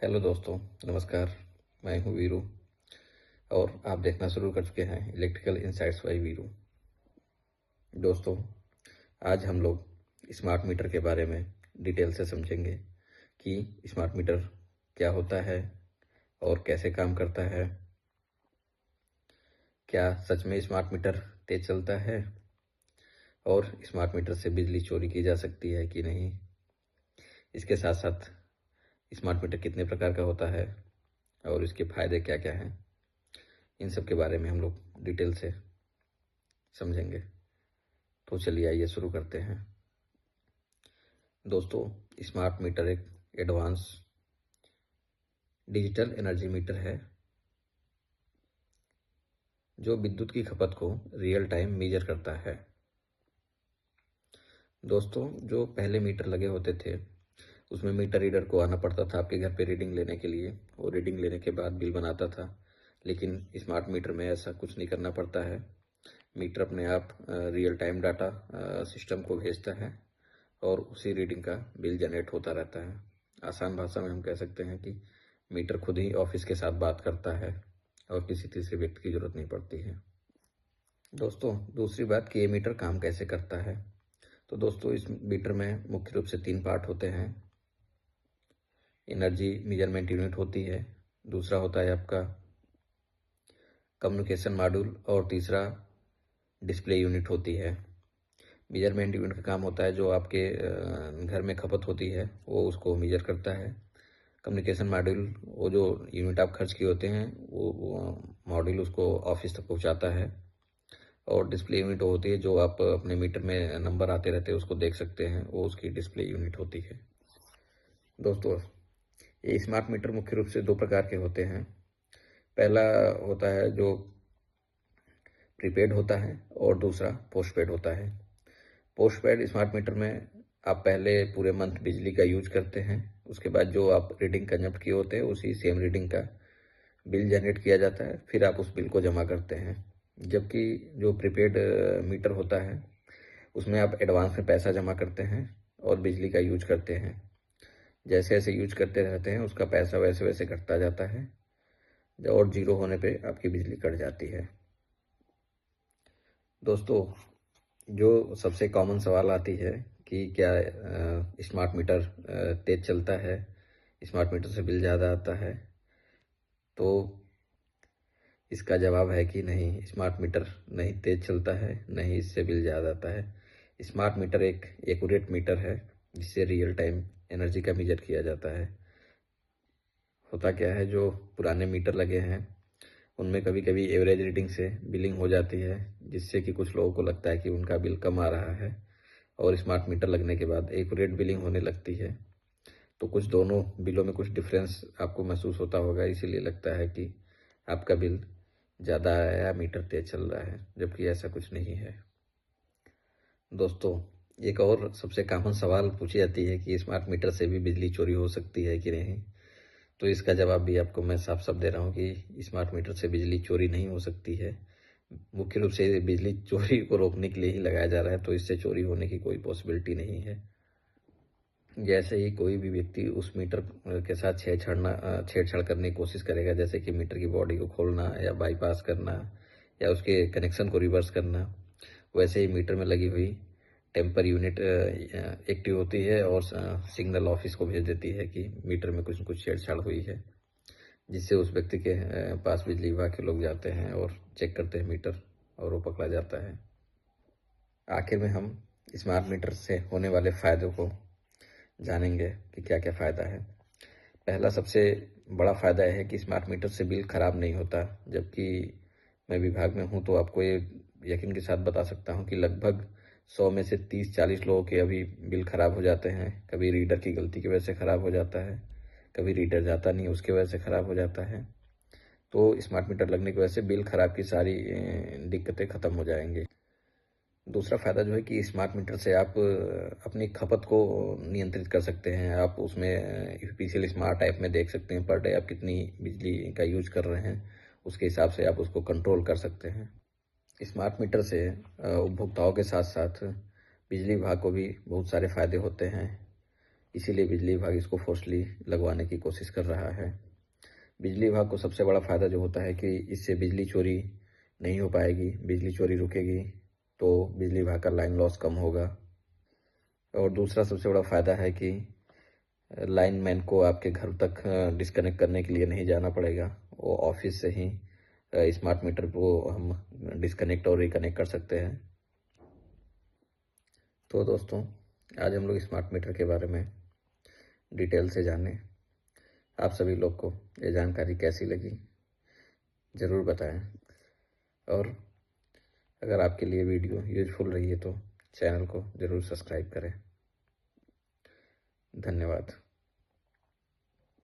Hello दोस्तों, नमस्कार। मैं हूं वीरू और आप देखना शुरू कर चुके हैं इलेक्ट्रिकल इनसाइट्स बाय वीरू। दोस्तों, आज हम लोग स्मार्ट मीटर के बारे में डिटेल से समझेंगे कि स्मार्ट मीटर क्या होता है और कैसे काम करता है। क्या सच में स्मार्ट मीटर तेज चलता है और स्मार्ट मीटर से बिजली चोरी की जा सकती है कि नहीं। इसके साथ साथ स्मार्ट मीटर कितने प्रकार का होता है और इसके फायदे क्या क्या हैं, इन सब के बारे में हम लोग डिटेल से समझेंगे। तो चलिए आइए शुरू करते हैं। दोस्तों, स्मार्ट मीटर एक एडवांस डिजिटल एनर्जी मीटर है जो विद्युत की खपत को रियल टाइम मेजर करता है। दोस्तों, जो पहले मीटर लगे होते थे उसमें मीटर रीडर को आना पड़ता था आपके घर पे रीडिंग लेने के लिए, और रीडिंग लेने के बाद बिल बनाता था। लेकिन स्मार्ट मीटर में ऐसा कुछ नहीं करना पड़ता है। मीटर अपने आप रियल टाइम डाटा सिस्टम को भेजता है और उसी रीडिंग का बिल जनरेट होता रहता है। आसान भाषा में हम कह सकते हैं कि मीटर खुद ही ऑफिस के साथ बात करता है और किसी तीसरे व्यक्ति की जरूरत नहीं पड़ती है। दोस्तों, दूसरी बात कि ये मीटर काम कैसे करता है। तो दोस्तों, इस मीटर में मुख्य रूप से 3 पार्ट होते हैं। एनर्जी मेजरमेंट यूनिट होती है, दूसरा होता है आपका कम्युनिकेशन मॉड्यूल और तीसरा डिस्प्ले यूनिट होती है। मेजरमेंट यूनिट का काम होता है जो आपके घर में खपत होती है वो उसको मेजर करता है। कम्युनिकेशन मॉड्यूल वो जो यूनिट आप खर्च किए होते हैं वो मॉड्यूल उसको ऑफिस तक पहुंचाता है। और डिस्प्ले यूनिट होती है जो आप अपने मीटर में नंबर आते रहते हैं उसको देख सकते हैं, वो उसकी डिस्प्ले यूनिट होती है। दोस्तों, ये स्मार्ट मीटर मुख्य रूप से 2 प्रकार के होते हैं। पहला होता है जो प्रीपेड होता है और दूसरा पोस्टपेड होता है। पोस्टपेड स्मार्ट मीटर में आप पहले पूरे मंथ बिजली का यूज करते हैं, उसके बाद जो आप रीडिंग कंजप्ट किए होते हैं उसी सेम रीडिंग का बिल जनरेट किया जाता है, फिर आप उस बिल को जमा करते हैं। जबकि जो प्रीपेड मीटर होता है उसमें आप एडवांस में पैसा जमा करते हैं और बिजली का यूज करते हैं। जैसे जैसे यूज करते रहते हैं उसका पैसा वैसे वैसे घटता जाता है और जीरो होने पे आपकी बिजली कट जाती है। दोस्तों, जो सबसे कॉमन सवाल आती है कि क्या स्मार्ट मीटर तेज चलता है, स्मार्ट मीटर से बिल ज़्यादा आता है, तो इसका जवाब है कि नहीं, स्मार्ट मीटर नहीं तेज चलता है, नहीं इससे बिल ज़्यादा आता है। स्मार्ट मीटर एक एक्यूरेट मीटर है जिससे रियल टाइम एनर्जी का मेजर किया जाता है। होता क्या है, जो पुराने मीटर लगे हैं उनमें कभी कभी एवरेज रीडिंग से बिलिंग हो जाती है, जिससे कि कुछ लोगों को लगता है कि उनका बिल कम आ रहा है, और स्मार्ट मीटर लगने के बाद एक्यूरेट बिलिंग होने लगती है। तो कुछ दोनों बिलों में कुछ डिफरेंस आपको महसूस होता होगा, इसीलिए लगता है कि आपका बिल ज़्यादा आया या मीटर तेज चल रहा है, जबकि ऐसा कुछ नहीं है। दोस्तों, एक और सबसे कॉमन सवाल पूछी जाती है कि स्मार्ट मीटर से भी बिजली चोरी हो सकती है कि नहीं। तो इसका जवाब भी आपको मैं साफ साफ दे रहा हूँ कि स्मार्ट मीटर से बिजली चोरी नहीं हो सकती है। मुख्य रूप से बिजली चोरी को रोकने के लिए ही लगाया जा रहा है, तो इससे चोरी होने की कोई पॉसिबिलिटी नहीं है। जैसे ही कोई भी व्यक्ति उस मीटर के साथ छेड़छाड़ करने की कोशिश करेगा, जैसे कि मीटर की बॉडी को खोलना या बाईपास करना या उसके कनेक्शन को रिवर्स करना, वैसे ही मीटर में लगी हुई टेम्पर यूनिट एक्टिव होती है और सिग्नल ऑफिस को भेज देती है कि मीटर में कुछ न कुछ छेड़छाड़ हुई है, जिससे उस व्यक्ति के पास बिजली विभाग के लोग जाते हैं और चेक करते हैं मीटर, और वो पकड़ा जाता है। आखिर में हम स्मार्ट मीटर से होने वाले फ़ायदों को जानेंगे कि क्या क्या फ़ायदा है। पहला सबसे बड़ा फ़ायदा यह है कि स्मार्ट मीटर से बिल ख़राब नहीं होता। जबकि मैं विभाग में हूँ तो आपको ये यकीन के साथ बता सकता हूँ कि लगभग 100 में से 30-40 लोगों के अभी बिल ख़राब हो जाते हैं। कभी रीडर की गलती की वजह से ख़राब हो जाता है, कभी रीडर जाता नहीं उसकी वजह से ख़राब हो जाता है। तो स्मार्ट मीटर लगने की वजह से बिल ख़राब की सारी दिक्कतें ख़त्म हो जाएंगी। दूसरा फ़ायदा जो है कि स्मार्ट मीटर से आप अपनी खपत को नियंत्रित कर सकते हैं। आप उसमें स्पेशली स्मार्ट ऐप में देख सकते हैं पर डे आप कितनी बिजली का यूज कर रहे हैं, उसके हिसाब से आप उसको कंट्रोल कर सकते हैं। स्मार्ट मीटर से उपभोक्ताओं के साथ साथ बिजली विभाग को भी बहुत सारे फ़ायदे होते हैं। इसीलिए बिजली विभाग इसको फोर्सली लगवाने की कोशिश कर रहा है। बिजली विभाग को सबसे बड़ा फ़ायदा जो होता है कि इससे बिजली चोरी नहीं हो पाएगी, बिजली चोरी रुकेगी, तो बिजली विभाग का लाइन लॉस कम होगा। और दूसरा सबसे बड़ा फ़ायदा है कि लाइनमैन को आपके घर तक डिस्कनेक्ट करने के लिए नहीं जाना पड़ेगा, वो ऑफिस से ही स्मार्ट मीटर को हम डिस्कनेक्ट और रिकनेक्ट कर सकते हैं। तो दोस्तों, आज हम लोग स्मार्ट मीटर के बारे में डिटेल से जाने। आप सभी लोग को ये जानकारी कैसी लगी ज़रूर बताएं, और अगर आपके लिए वीडियो यूजफुल रही है तो चैनल को ज़रूर सब्सक्राइब करें। धन्यवाद।